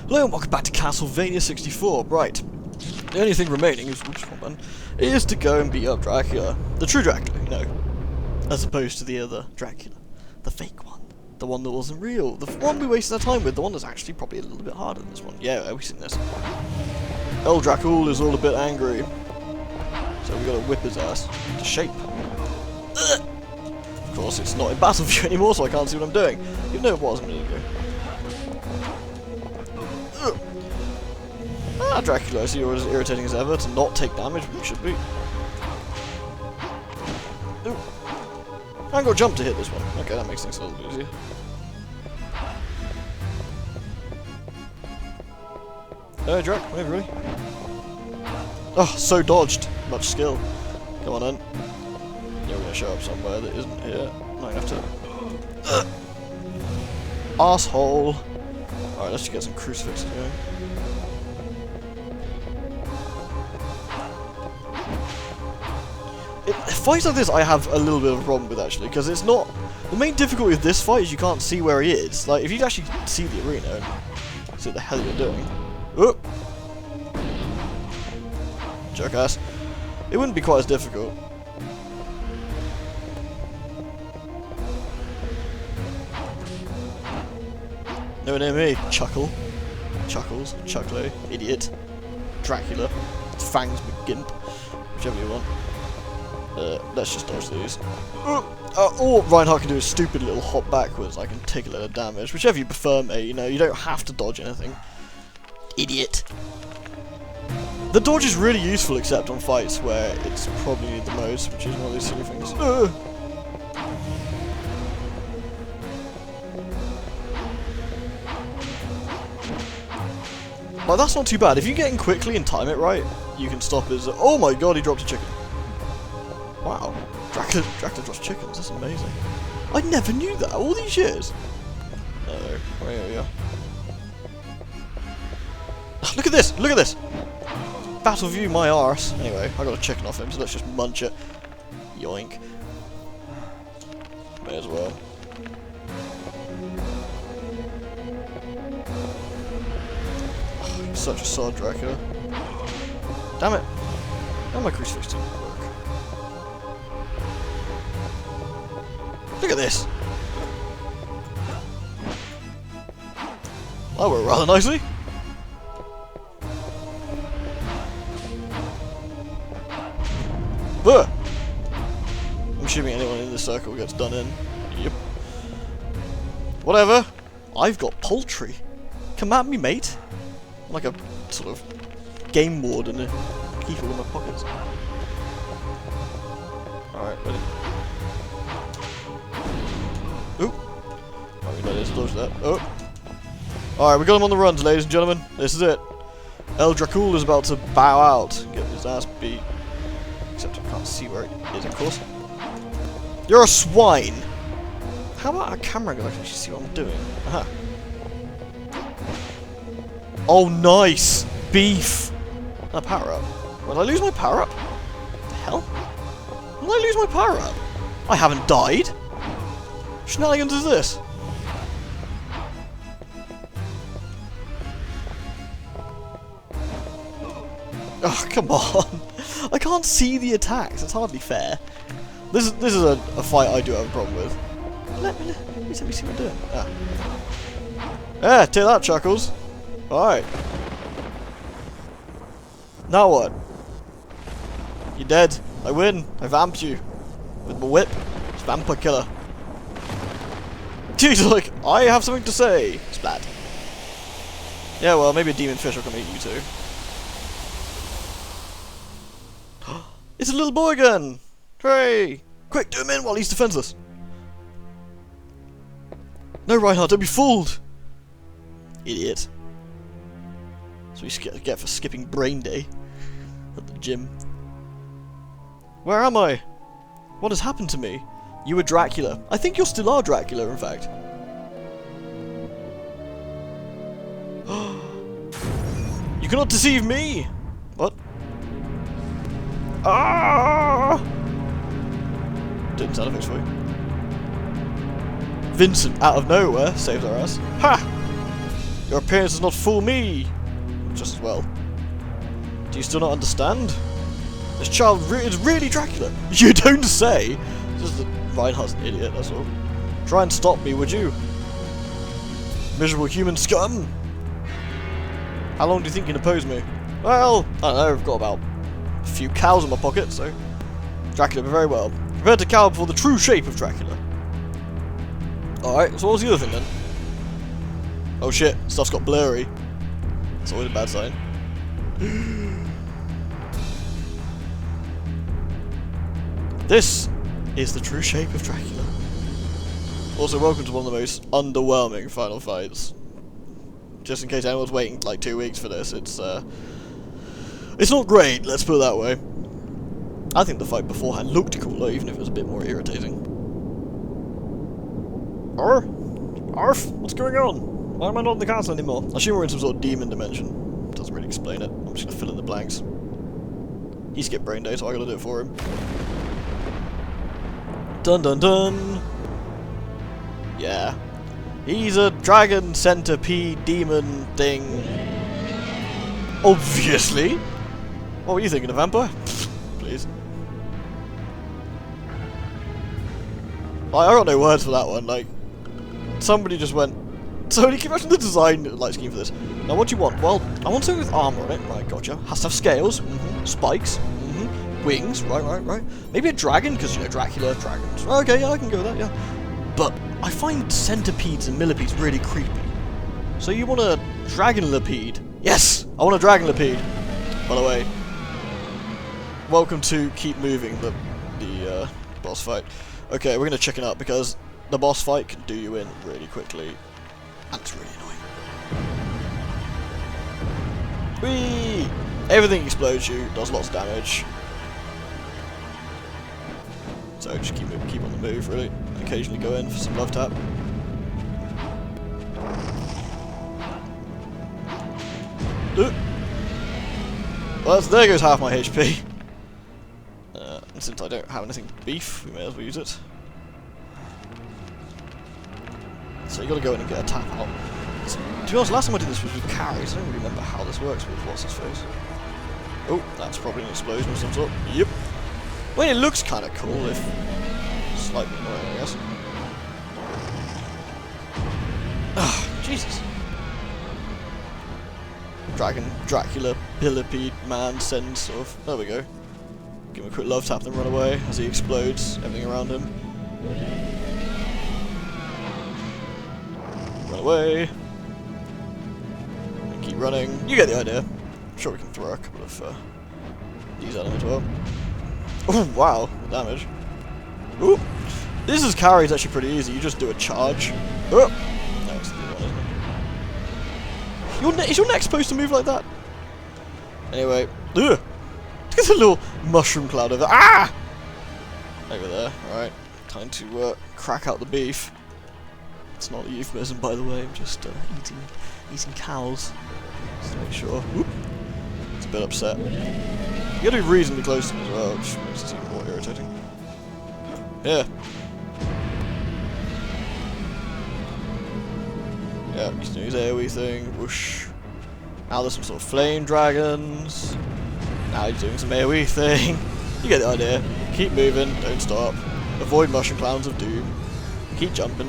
Hello and welcome back to Castlevania 64. Right. The only thing remaining is to go and beat up Dracula. The true Dracula, you know. As opposed to the other Dracula. The fake one. The one that wasn't real. The one we wasted our time with. The one that's actually probably a little bit harder than this one. Yeah, we've seen this. Old Dracula is all a bit angry. So we gotta whip his ass to shape. Ugh. Of course, it's not in battle view anymore, so I can't see what I'm doing. Even though it was a minute ago. Ah, Dracula, I see you're as irritating as ever to not take damage, but you should be. Ooh. I ain't got jump to hit this one. Okay, that makes things a little easier. Drac, wave, really? Oh, so dodged. Much skill. Come on in. You're gonna show up somewhere that isn't here. No, you have to. Asshole. Alright, let's just get some crucifixes going. Fights like this I have a little bit of a problem with actually, because it's not... The main difficulty with this fight is you can't see where he is. Like, if you actually see the arena and see what the hell you're doing... Oh! Jackass. It wouldn't be quite as difficult. Nowhere near me. Chuckle. Chuckles. Chucklo. Idiot. Dracula. Fangs McGimp. Whichever you want. Let's just dodge these. Or Reinhardt can do a stupid little hop backwards. I can take a little damage. Whichever you prefer, mate. You know, you don't have to dodge anything. Idiot. The dodge is really useful, except on fights where it's probably needed the most, which is one of these silly things. Like, that's not too bad. If you get in quickly and time it right, you can stop his... Oh my god, he dropped a chicken. Wow. Dracula drops chickens, that's amazing. I never knew that, all these years. Oh, there we are. Look at this, look at this! Battle view my arse. Anyway, I got a chicken off him, so let's just munch it. Yoink. May as well. Oh, you're such a sod, Dracula. Damn it. Now my crucifix didn't work. Look at this! That worked rather nicely. Ugh. I'm assuming anyone in this circle gets done in. Yep. Whatever. I've got poultry. Come at me, mate. I'm like a sort of game warden and keep it in my pockets. Alright, ready. Ooh. Oh, we know this, dodge that. Oh. Alright, we got him on the runs, ladies and gentlemen. This is it. El Dracula is about to bow out and get his ass beat. Except I can't see where it is, of course. You're a swine! How about a camera angle? I can actually see what I'm doing. Aha. Oh, nice! Beef! A power up. Will I lose my power up? What the hell? Will I lose my power up? I haven't died! Shenanigans is this? Oh, come on! I can't see the attacks. It's hardly fair. This is a fight I do have a problem with. Let me see what I'm doing. Ah. Yeah, take that, Chuckles. Alright. Now what? You're dead. I win. I vamped you. With my whip. It's Vampire Killer. He's like, I have something to say. Splat. Yeah, well, maybe a demon fish will come eat you too. It's a little boy again! Hooray! Quick, do him in while he's defenseless. No, Reinhardt, don't be fooled! Idiot. That's what you get for skipping brain day at the gym. Where am I? What has happened to me? You were Dracula. I think you still are Dracula, in fact. You cannot deceive me! What? Ah! Didn't sound effects for you. Vincent, out of nowhere, saves our ass. Ha! Your appearance does not fool me! Just as well. Do you still not understand? This child is really Dracula! You don't say! Just that Reinhardt's an idiot, that's all. Try and stop me, would you? Miserable human scum! How long do you think you can oppose me? Well, I don't know, I've got about a few cows in my pocket, so... Dracula did very well. Prepare to cower before the true shape of Dracula. Alright, so what was the other thing then? Oh shit, stuff's got blurry. That's always a bad sign. This is the true shape of Dracula. Also, welcome to one of the most underwhelming final fights. Just in case anyone's waiting like 2 weeks for this, it's not great, let's put it that way. I think the fight beforehand looked cooler, even if it was a bit more irritating. Arf, what's going on? Why am I not in the castle anymore? I assume we're in some sort of demon dimension. Doesn't really explain it. I'm just gonna fill in the blanks. He skipped brain day, so I gotta do it for him. Dun dun dun! Yeah. He's a dragon centipede demon thing. Obviously! What were you thinking, a vampire? Please. I got no words for that one, like... Somebody just went... So can you imagine the design light scheme for this? Now what do you want? Well, I want something with armor on it. Right, gotcha. Has to have scales. Spikes. Wings. Right. Maybe a dragon, because, you know, Dracula, dragons. Okay, yeah, I can go with that, yeah. But I find centipedes and millipedes really creepy. So you want a dragonlipede? Yes! I want a dragonlipede. By the way, welcome to Keep Moving, the boss fight. Okay, we're going to chicken up, because the boss fight can do you in really quickly. And it's really annoying. Whee! Everything explodes you, does lots of damage. So just keep on the move, really. Occasionally go in for some love tap. Well, there goes half my HP. And since I don't have anything beef, we may as well use it. So you gotta go in and get a tap out. So, to be honest, last time I did this was with carries. I don't really remember how this works with what's his face. Oh, that's probably an explosion of some sort. Yep. Well, it looks kind of cool, if slightly annoying, I guess. Ah, Jesus. Dracula, millipede, man, sends sort of. There we go. Give him a quick love tap, then run away as he explodes everything around him. Run away. And keep running. You get the idea. I'm sure we can throw a couple of these at him as well. Oh wow, the damage. Ooh, this is carry is actually pretty easy. You just do a charge. Oh, no, it's the one, isn't it? Is your neck supposed to move like that? Anyway, ugh. Look at the little mushroom cloud over there. Ah! Over there. Alright. Time to crack out the beef. It's not a euphemism, by the way. I'm just eating cows. Just to make sure. Whoop. It's a bit upset. You gotta be reasonably close to him as well, which makes it even more irritating. Yeah. Yeah, he's doing his AoE thing. Whoosh. Now there's some sort of flame dragons. Now he's doing some AoE thing. You get the idea. Keep moving, don't stop. Avoid mushroom clowns of doom. Keep jumping.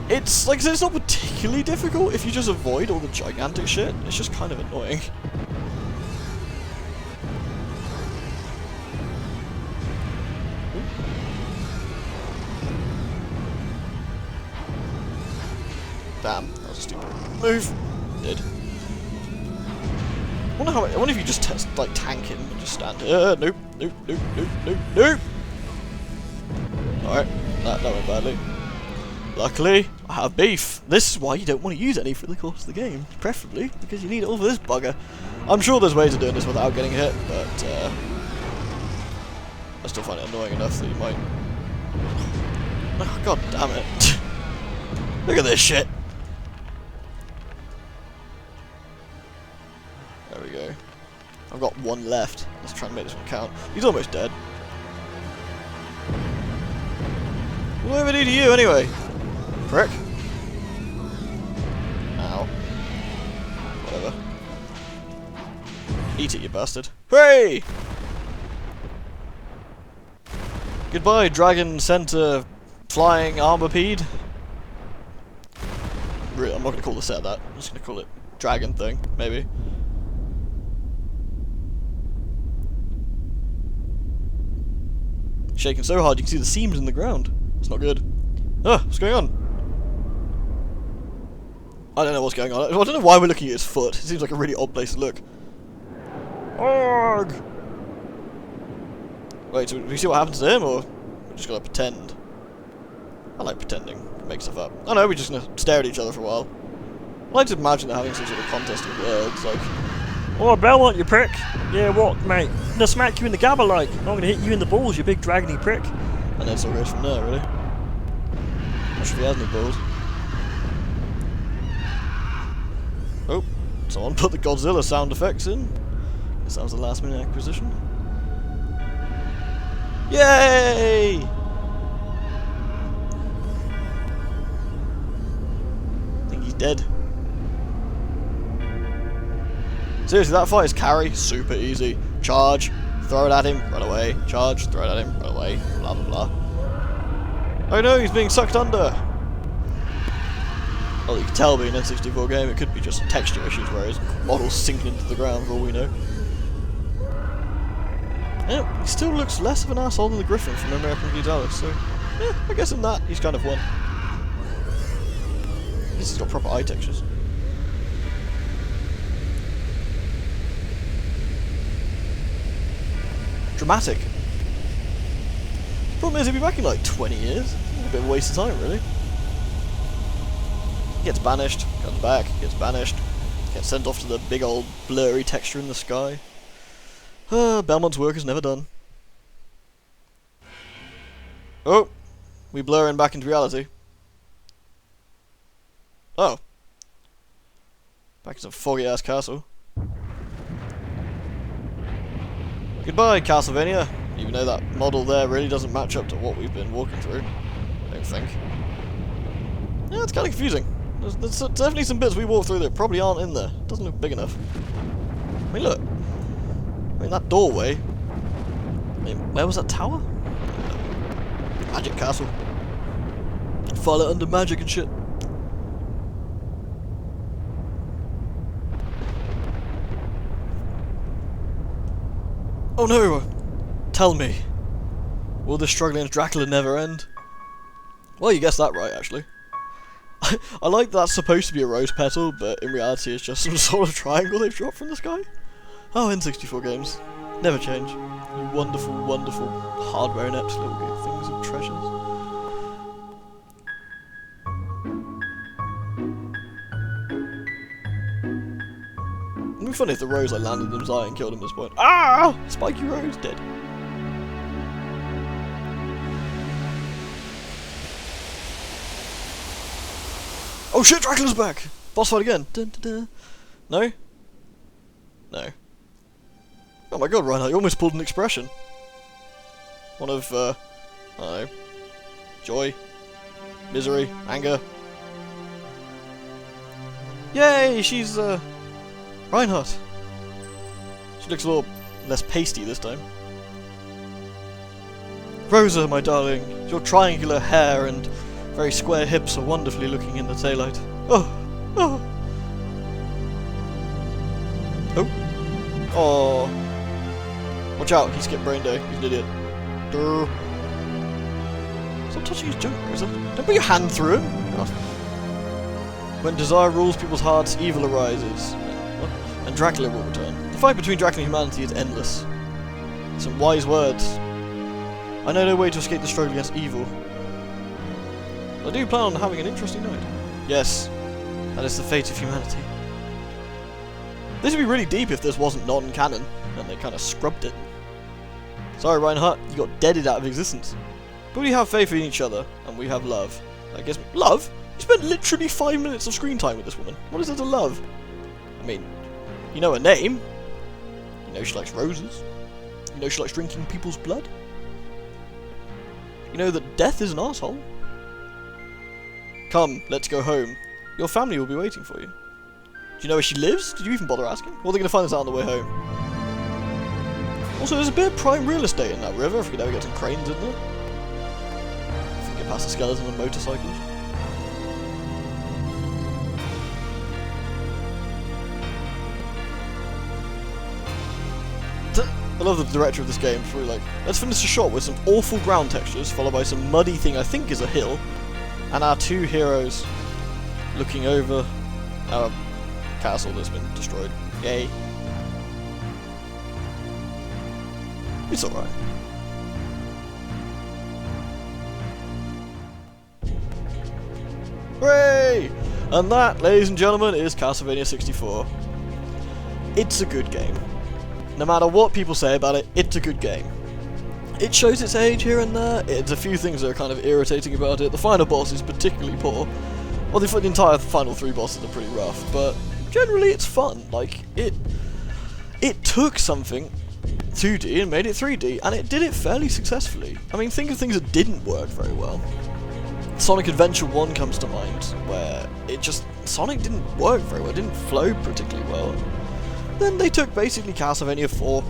It's, like I said, it's not particularly difficult if you just avoid all the gigantic shit. It's just kind of annoying. Damn, that was a stupid move. Did. I wonder if you just like tank him and just stand. Nope. Alright, that went badly. Luckily, I have beef. This is why you don't want to use any for the course of the game, preferably because you need it all for this bugger. I'm sure there's ways of doing this without getting hit, but I still find it annoying enough that you might. Oh, God damn it! Look at this shit. There we go. I've got one left. Let's try and make this one count. He's almost dead. What do I do to you anyway? Prick. Ow. Whatever. Eat it, you bastard. Hooray! Goodbye, Dragon Center Flying Armorpede. Really, I'm not going to call the set that. I'm just going to call it Dragon Thing, maybe. Shaking so hard you can see the seams in the ground. It's not good. Ah, what's going on? I don't know what's going on. I don't know why we're looking at his foot. It seems like a really odd place to look. Arg! Wait, so do we see what happens to him, or we just gotta pretend? I like pretending. Make stuff up. Oh no, we're just gonna stare at each other for a while. I like to imagine they're having some sort of contest of words, like... Oh, Belmont, you prick! Yeah, what, mate? I'm gonna smack you in the gabber, like. I'm gonna hit you in the balls, you big dragony prick. And then it all goes from there, really. Not sure if he has any balls. Oh, someone put the Godzilla sound effects in. This sounds a last minute acquisition. Yay! I think he's dead. Seriously, that fight is carry, super easy. Charge, throw it at him, run away. Charge, throw it at him, run away. Blah blah blah. Oh no, he's being sucked under! Well, you can tell being an N64 game, it could be just texture issues where his model's sinking into the ground for all we know. Yeah, he still looks less of an asshole than the Griffin from American Ghidorah, so yeah, I guess in that he's kind of won. At least he's got proper eye textures. Dramatic. Problem is, he'll be back in like 20 years. A bit of a waste of time, really. He gets banished, comes back, gets banished, gets sent off to the big old blurry texture in the sky. Belmont's work is never done. Oh! We blur in back into reality. Oh. Back into some foggy ass castle. Goodbye, Castlevania. Even though that model there really doesn't match up to what we've been walking through. I don't think. Yeah, it's kind of confusing. There's definitely some bits we walk through that probably aren't in there. It doesn't look big enough. I mean, look. I mean, that doorway. I mean, where was that tower? Magic castle. File it under magic and shit. Oh no! Tell me, will this struggle against Dracula never end? Well, you guessed that right, actually. I like that's supposed to be a rose petal, but in reality it's just some sort of triangle they've dropped from the sky. Oh, N64 games. Never change. You wonderful, wonderful, hardware-inept little things of treasures. It'd be funny if the rose I landed in his eye and killed him at this point. Ah! Spiky Rose dead. Oh shit, Dracula's back! Boss fight again. Dun, dun, dun. No? No. Oh my god, Reinhardt, you almost pulled an expression. One of, I don't know, joy, misery, anger. Yay, she's, Reinhardt. She looks a little less pasty this time. Rosa, my darling, your triangular hair and very square hips are wonderfully looking in the daylight. Oh, oh, oh, oh. Watch out, he skipped brain day. He's an idiot. Durr. Stop touching his junk, Rosa. Don't put your hand through him. God. When desire rules people's hearts, evil arises. And Dracula will return. The fight between Dracula and humanity is endless. Some wise words. I know no way to escape the struggle against evil. But I do plan on having an interesting night. Yes, that is the fate of humanity. This would be really deep if this wasn't non-canon, and they kind of scrubbed it. Sorry, Reinhardt, you got deaded out of existence. But we have faith in each other, and we have love. I guess love? You spent literally 5 minutes of screen time with this woman. What is there to love? I mean, you know her name. You know she likes roses. You know she likes drinking people's blood. You know that death is an arsehole. Come, let's go home. Your family will be waiting for you. you know where she lives? Did you even bother asking? Or are they going to find us out on the way home? Also, there's a bit of prime real estate in that river, if we could ever get some cranes in there. If we can get past the skeleton and motorcycles. I love the director of this game, it's really like, let's finish the shot with some awful ground textures, followed by some muddy thing I think is a hill, and our two heroes looking over our castle that's been destroyed. Yay. It's alright. Hooray! And that, ladies and gentlemen, is Castlevania 64. It's a good game. No matter what people say about it, it's a good game. It shows its age here and there. It's a few things that are kind of irritating about it. The final boss is particularly poor. Well, the entire final 3 bosses are pretty rough, but generally it's fun. Like, it took something 2D and made it 3D, and it did it fairly successfully. I mean, think of things that didn't work very well. Sonic Adventure 1 comes to mind, where Sonic didn't work very well, it didn't flow particularly well. Then they took basically Castlevania 4,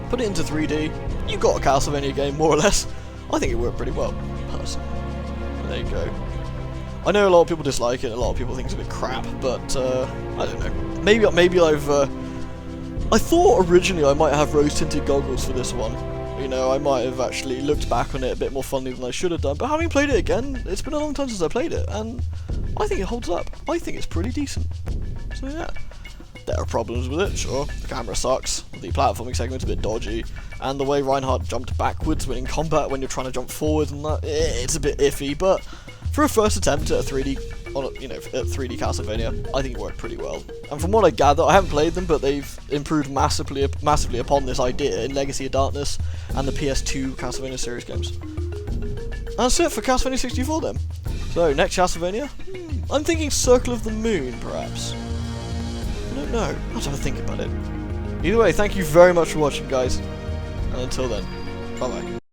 put it into 3D, you got a Castlevania game, more or less. I think it worked pretty well, personally. There you go. I know a lot of people dislike it, a lot of people think it's a bit crap, but, I don't know. Maybe I thought originally I might have rose-tinted goggles for this one. You know, I might have actually looked back on it a bit more fondly than I should have done, but having played it again, it's been a long time since I played it, and I think it holds up. I think it's pretty decent. So yeah. There are problems with it, sure. The camera sucks, the platforming segment's a bit dodgy, and the way Reinhardt jumped backwards when in combat when you're trying to jump forward and that, it's a bit iffy, but for a first attempt at a 3D, at 3D Castlevania, I think it worked pretty well. And from what I gather, I haven't played them, but they've improved massively upon this idea in Legacy of Darkness and the PS2 Castlevania series games. And that's it for Castlevania 64 then. So, next Castlevania? I'm thinking Circle of the Moon, perhaps. I don't know. I'll have to have a think about it. Either way, thank you very much for watching, guys. And until then, bye-bye.